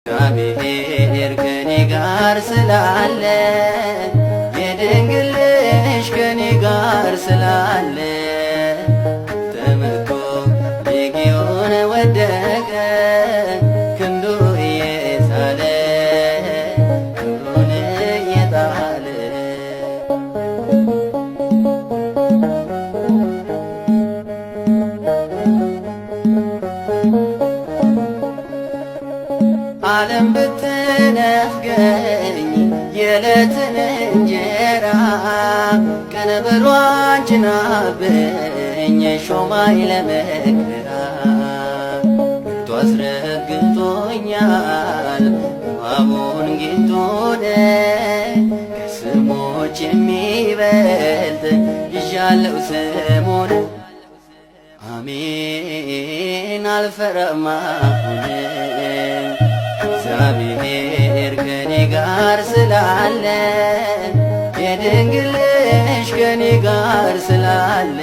እግዚአብሔር ከኔ ጋር ስላለ የድንግል ልጅ ከኔ ጋር ስላለ ተመቶ ሌጊዮን ወደቀ ክንዱ እየሳለ ክብሩን እየጣለ ዓለም ብትነፍገኝ የዕለትን እንጀራ ቀንበሯን ጭናብኝ ሾማይ ለመከራ ብርቱ አስረግጦኛል እባቡን ጊንጡን ከስሞች የሚበልጥ ይዣለው ስሙን አሜን አልፈራም አሁን እግዚአብሔር ከኔ ጋር ስላለ የድንግል ልጅ ከኔ ጋር ስላለ